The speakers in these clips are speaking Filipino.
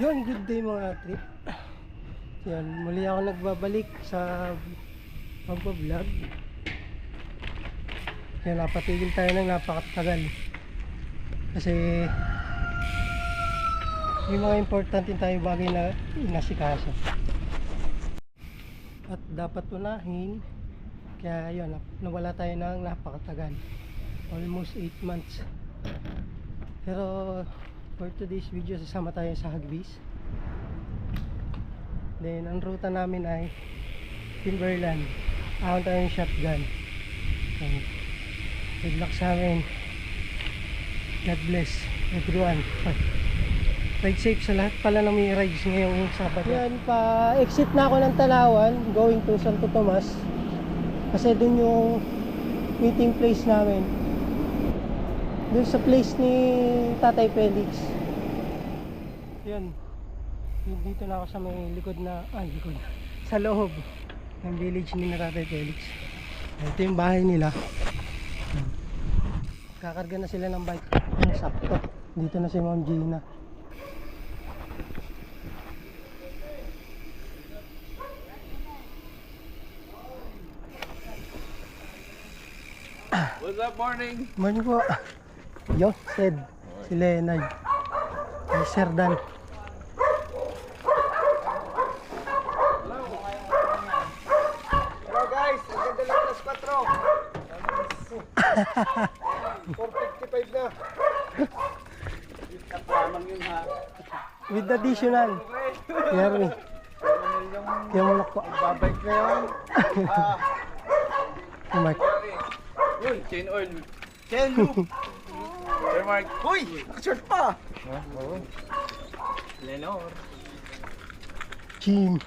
Yun, good day mga trip. Yan, muli ako nagbabalik sa pagbablog. Kaya napatigil tayo ng napakatagal. Kasi may mga importante tayong bagay na inasikaso. At dapat unahin. Kaya yun, nawala tayo ng napakatagal. Almost 8 months. Pero for today's video, sasama tayo sa Hagwis. Then ang ruta namin ay Timberland. Ahon tayo yung shotgun. Okay. Good luck sa amin. God bless everyone. Ride safe sa lahat pala ng may rides ngayong Sabado. Yan, pa-exit na ako ng Talawan, going to Santo Tomas. Kasi dun yung meeting place namin. Dun sa place ni Tatay Felix. Yun. Dito na ako sa may likod na, likod. Sa loob ng village ni Tatay Felix. Ito yung bahay nila. Kakarga na sila ng bike. Ang sakto. Dito na si Ma'am Gina. What's up, morning? Morning po. Yo, Sed. Si Leonard. Si Sir Dan. Hello guys, ang ganda lang alas 4. 4:55 na. Lamang yun ha. With additional. Jeremy. Kaya mo po. Babike na yun. Mark. Uy, chain oil. Chain loop. Sir Mark. Uy, nakashort pa. Oo. Lenor. Jim.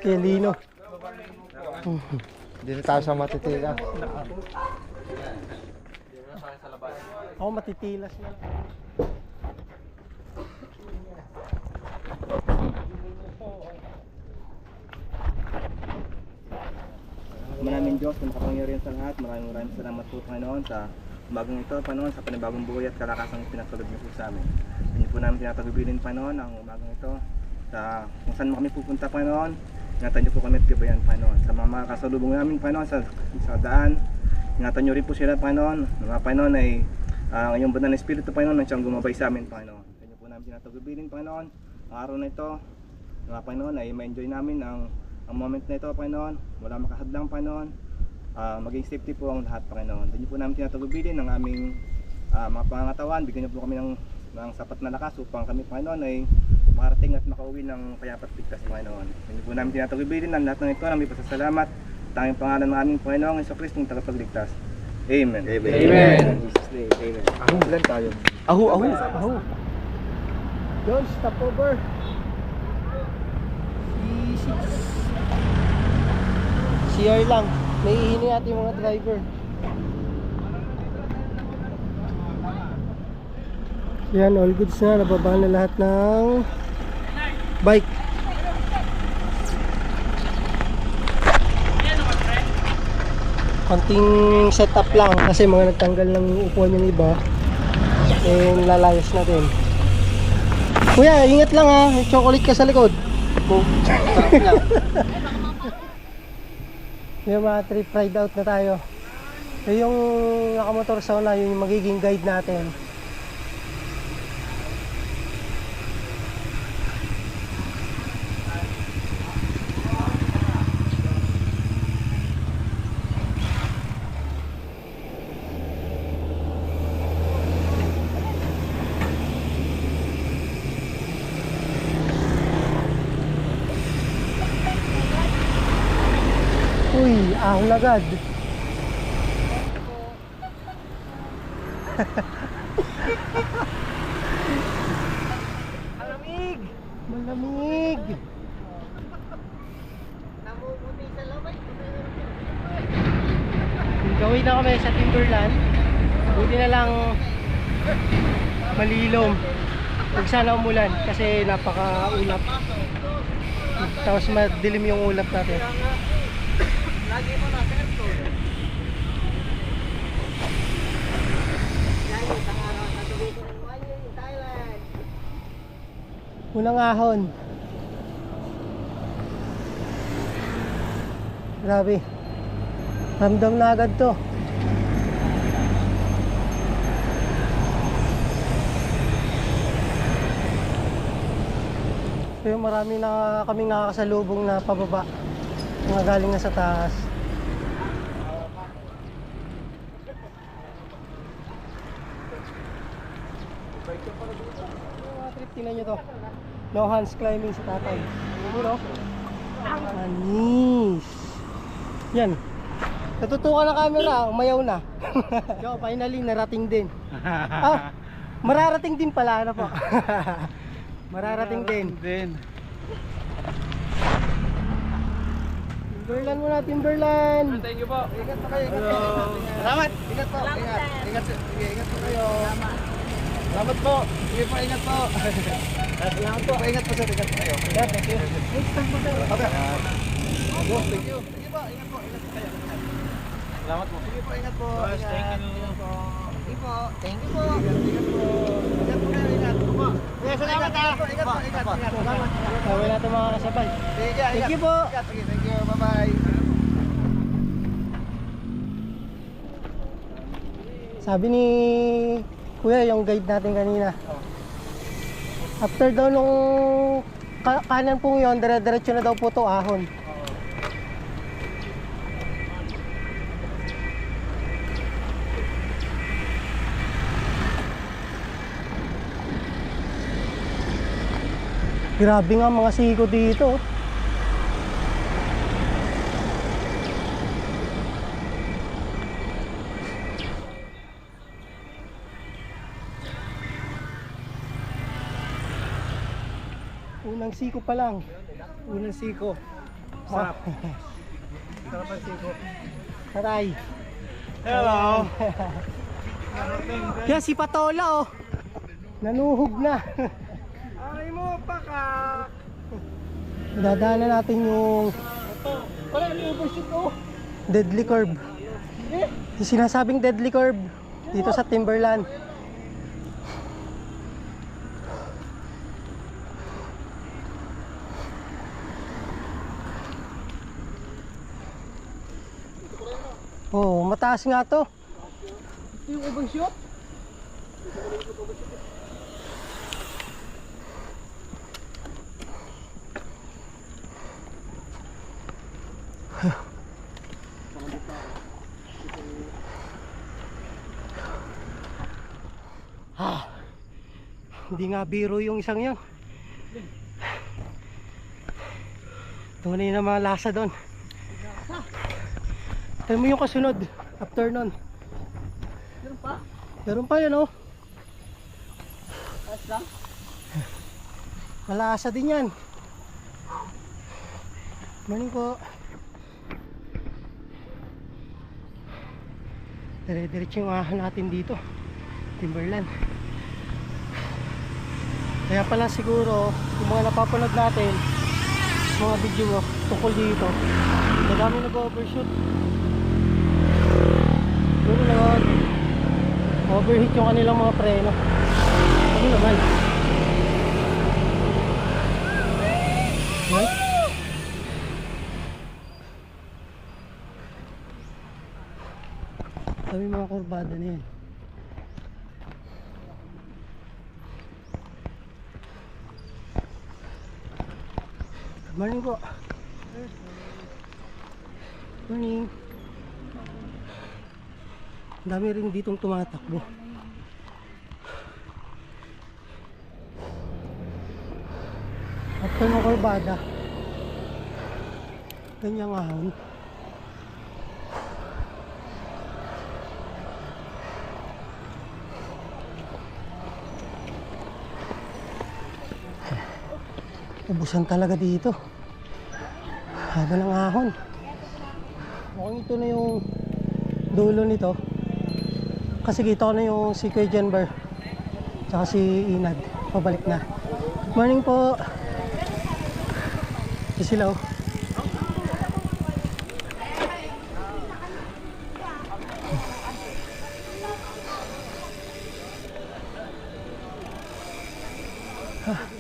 Kelino. Dito tayo sa Matitila. Ako matitilas na. Maraming Diyos na makapangyarihan sa lahat. Maraming salamat po Panginoon sa bagong ito, Panginoon, sa panibagong buhay at kalakasang pinagsulod niyo po sa amin. Hindi po namin tinatagubilin, Panginoon, ang umagang ito. Sa kung saan kami pupunta, Panginoon, ingatan niyo po kami at gabayan, Panginoon. Sa mga kasalubong namin, Panginoon, sa daan, ingatan niyo rin po sila, Panginoon. Mga Panginoon ay ang iyong banal na Espiritu, Panginoon, ang siyang gumabay sa amin, Panginoon. Hindi po namin tinatagubilin, Panginoon. Ang araw na ito, mga Panginoon, ay ma-enjoy namin ang moment na ito, Panginoon. Wala makahadlang, Panginoon. Maging safety po ang lahat, Panginoon. Hindi po namin tinatagubilin ang aming mga pangangatawan. Bigyan niyo po kami ng sapat na lakas upang kami, Panginoon, ay makarating at makauwi ng payapat ligtas, Panginoon. Hindi po namin tinatagubilin ang lahat ng ito. Namin pasasalamat. Tanging pangalan ng aming Panginoong Jesucristo ng tagapagligtas. Amen. Amen. Amen. In Jesus' name. Amen. Ahu lang tayo. Ahu. Yun, stop over. CR lang. Naiihini natin yung mga driver. Yan, all goods na. Nababa na lahat ng bike. Konting setup lang kasi mga nagtanggal ng upuan yung iba. Eh, lalayas natin. Kuya, ingat lang ha. May chocolate ka sa likod. Sarap lang. Yung mga trip ride out na tayo. Yung nakamotor sa una, yung magiging guide natin. Uy, ahon agad. Malamig! Malamig! Gawin na kami sa Timberland. Buti na lang malilom. Huwag sana umulan kasi napaka-ulap. Tapos madilim yung ulap natin. Lagi mo na, sir. Unang ahon. Grabe. Ramdam na agad to. So yung marami na kaming nakakasalubong na pababa. Mga galing na sa taas. Mga trip, tingnan nyo to. No hands climbing sa tatay. Siguro. Anis. Yan. Natutukan ng camera, umayaw na. Yo, finally narating din. Ah, mararating din pala, ano po. Mararating din. Timberland muna, Timberland. Thank you po. Ingat po kayo, ingat po. Salamat. Ingat po, ingat. Ingat, sige, ingat po kayo. Salamat po. Sige po, ingat po. Salamat po. Ingat po sir, ingat po kayo. Thank you. Okay. Thank you. Sige po, ingat po, ingat po kayo. Salamat po. Sige po, ingat po. Boss, Ingat. thank you. Ingat po. Sige po, thank you po. Ingat po. Ingat po kayo, ingat. Po. Salamat Ingat po, ingat po, ingat. Salamat. Gawin natin mga kasabay. Sige, ingat. Thank you po. Ingat, sige, thank you. Bye-bye. Sabi ni Kuya, yung guide natin kanina. After daw nung kanan pong yun, dire-diretso na daw po to ahon. Grabe nga mga siko dito. Unang siko pa lang. Unang siko. Sarap. Sarap ang siko. Taray. Hello. Yan si Patola oh. Nanuhog na. Ay mo pa ka. Dadaanan natin yung Wala ni overshoot oh. deadly curve. Yung sinasabing deadly curve dito sa Timberland. Oh, mataas nga to. Yung overshoot? Hindi nga biro yung isang yun. Tunay na mga lasa doon. Tignan mo yung kasunod after nun. Meron pa? Meron pa yun oh. Asa? Malasa din yan. Morning po. Dire-diretso yung ahon natin dito, Timberland. Kaya pala siguro yung mga napapanood natin mga video tungkol dito, madami nag-overshoot. Ano naman, overheat yung kanilang mga preno. Ano naman, right? Sabi mga kurbada na yan. Morning po. Morning. Ang dami rin ditong tumatakbo. After ng kurbada, ganyang ahon. Ubusan talaga dito. Haba ng ahon. Mukhang ito na yung dulo nito. Kasi kita ko na yung si Kuya Jenber tsaka si Inad. Pabalik na. Good morning po. Ito sila oh.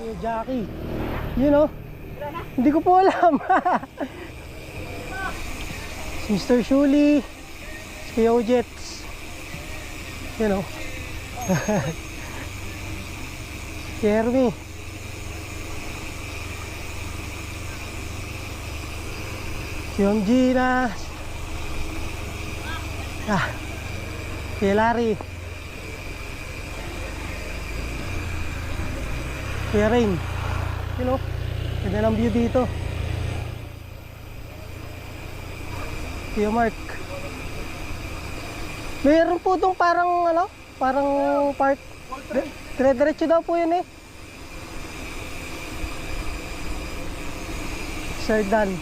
Kuya Jackie. You know? Hindi ko po alam. Si Mr. Shuli. Si Kuya Ojets. You know? Si Hermie. Si Ma'am Gina. Si Larry. Kuya Rain. You know, ganda ng view dito. Kuya Mark. Mayroon po itong parang ano, parang park. Dire-diretso daw po yun eh. Sir Dan.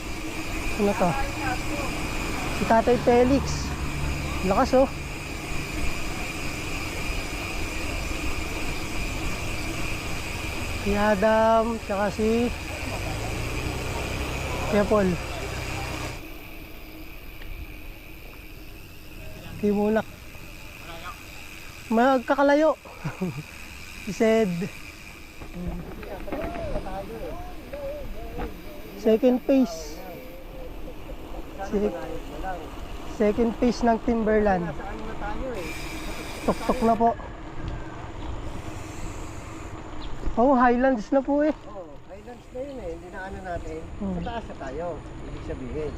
Ano to? Si Tatay Felix. Lakas oh. Si Adam, tsaka si Kuya Paul. Di muna. Magkakalayo. Si Sed. Second phase. Second phase ng Timberland. Tok-tok na po. Oh, Highlands na po eh. Oh, Highlands na yun eh. Hindi na ano natin. Sa taas na tayo. Ibig sabihin.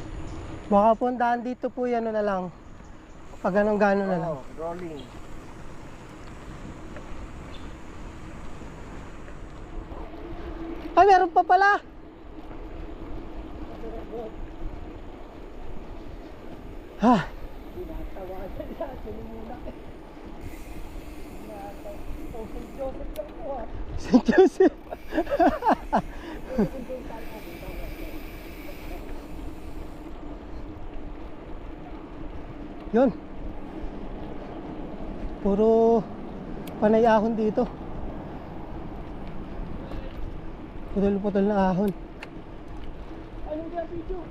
Baka po ang daan dito po yan na lang. Pag anong gano'n na lang. Oh, rolling. Ay, meron pa pala. Ha? St. Joseph. Yun. Puro panay ahon dito. Putol-putol na ahon. Anong kaya video?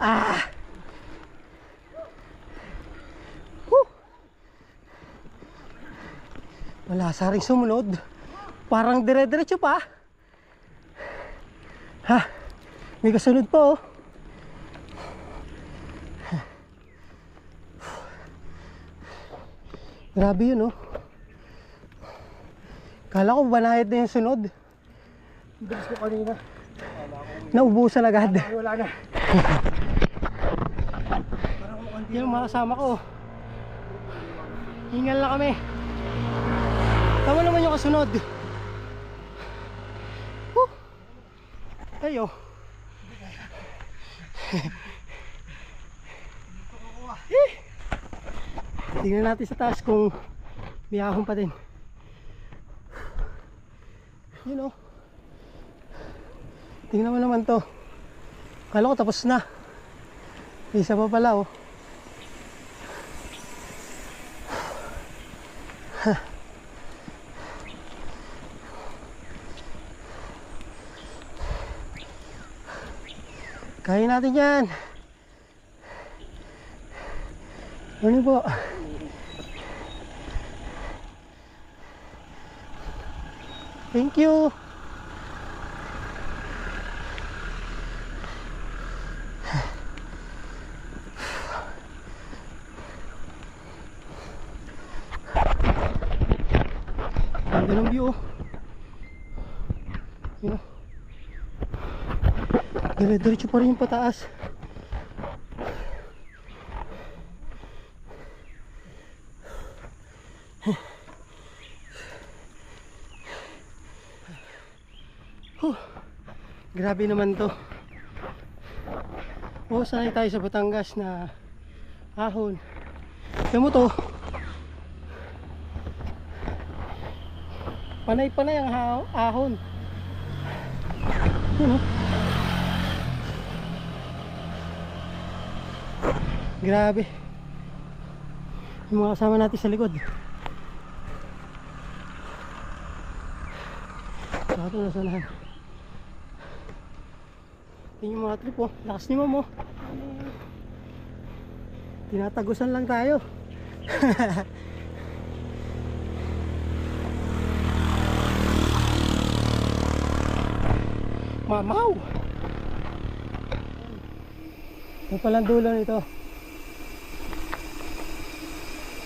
Ah. Wala sa ring sumunod. Parang dire-diretso pa. Ha? May kasunod pa oh. Grabe yun oh. Kala ko banayad na yung sunod. Bilis ko kanina. Naubusan agad. Wala na. Yan ang mga kasama ko. Hingal na kami. Tama naman yung kasunod. Ayo. Tingnan natin sa taas kung may ahon pa din. You know. Tingnan mo naman to. Kala ko tapos na. Isa pa pala oh. Kaya natin yan. Ano po? Thank you. Ganda ng view. Yun. Dire-diretso pa rin yung pataas. Grabe naman to. Oh, sanay tayo sa Batangas na ahon. Tignan mo to. Panay-panay ang ahon. Grabe. Yung mga kasama natin sa likod. Ito na sanahan. Tingin yung mga trip oh. Lakas ni Ma'am oh. Tinatagusan lang tayo. Mamaw! Ito palang dulo nito.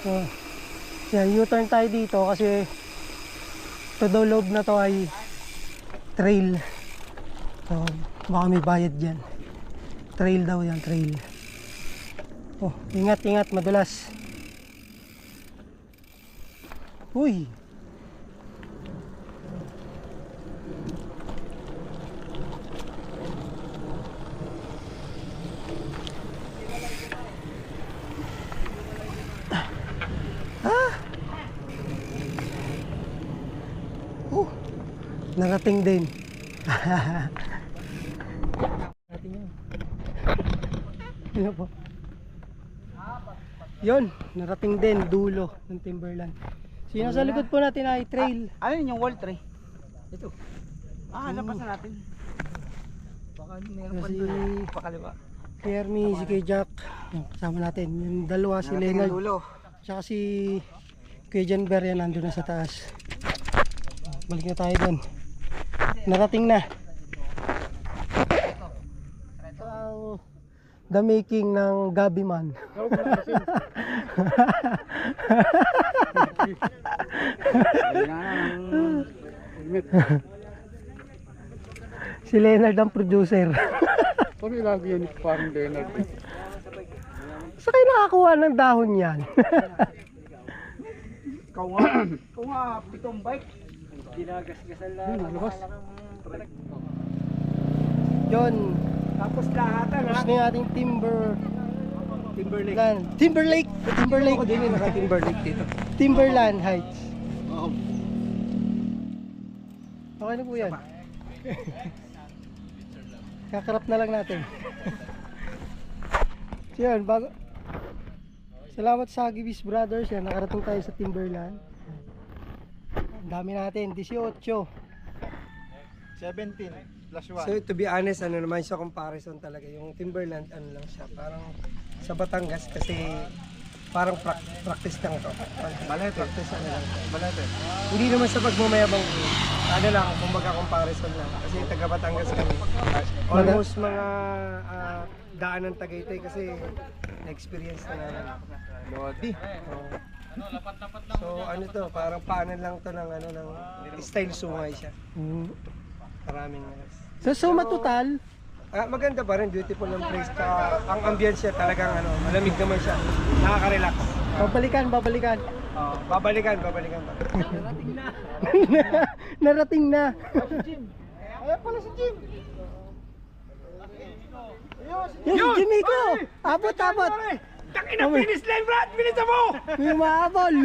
So, yan, U-turn tayo dito kasi to the loob na to ay trail. So, baka may bayad dyan. Trail daw yan, trail. Oh, ingat, ingat, madulas. Uy! Narating din. Narating yun. Ano po? Yun, narating din dulo ng Timberland. Sino sa likod po natin ay trail. Ano yun yung wall tray? Ito. Lampasan natin. Baka meron pa Si doon. Pakaliwa. Jeremy, si Kuya Jack. Yung kasama natin. Yung dalawa si Leonard. Tsaka si Kuya Janber yan nandun na sa taas. Balik na tayo doon. Narating na. Ito ang the making ng Gabi Man. Si Leonard ang producer. Kami lagi yan parang Leonard. Saan kayo nakakuha ng dahon yan? Kung nga, pitong bike. Ginagasgasan lang. Yun. Tapos lahatan ha. Tapos na yung ating Timberlake. Timberlake. Ako din yung naka-Timberlake dito. Timberland Heights. Oo. Okay na po yan. Kakarap na lang natin. So yun, bago. Salamat sa Gibis Brothers. Yan, nakarating tayo sa Timberland. Ang dami natin, 18. 17 plus 1. So to be honest, ano naman sa comparison talaga. Yung Timberland, ano lang siya, parang sa Batangas kasi parang practice lang to. Practice ano lang. Hindi naman sa pagmamayabang ko. Ano lang, kumbaga comparison lang. Kasi taga Batangas kami. Almost mga daan ng Tagaytay kasi na-experience na namin. Lodi. So ano to, parang paanan lang to ng ano ng style sungay siya. Maraming So matutal, maganda pa rin, beautiful ang place. Ang ambience siya talagang ano, malamig naman siya. Nakaka-relax. Babalikan. Babalikan. Narating na. Narating na. Ayan pala si Jim. Yung si Jimmy ko. Abot. Takin na finish line, Brad! Bilis mo! May maabol.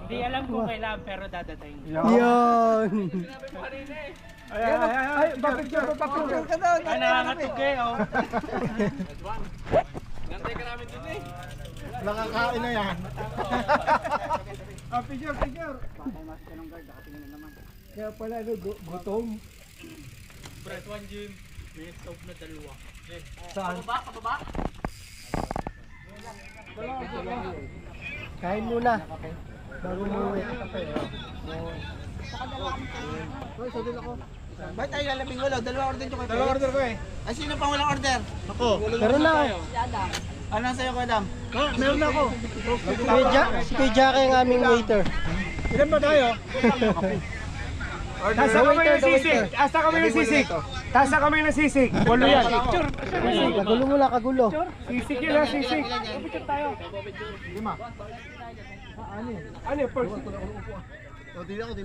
Hindi alam kung kailan pero dadating. Yun. Ay, papicture ka daw. Ay, nakakatug eh, oh. Nakakain na yan. Picture. Kaya pala gutom. Press 1 Jim. May stove na dalawa. Saan? Kababa. Kain muna. Bago umuwi. Ba't tayo lalabing ulo? Dalawa order ko kayo. Dalawa order ko eh. Ay, sino pang walang order? Ako. Meron na ako. Ano sa'yo ko, Adam? Meron na ako. Si Kuya Jack ang aming waiter. Ilan ba tayo? Tasa kami ng sisig. Tasa kami ng sisig. Walo yan. Kagulo mo na, kagulo. Sisig yun ha, sisig. Ano? First. Dili ako.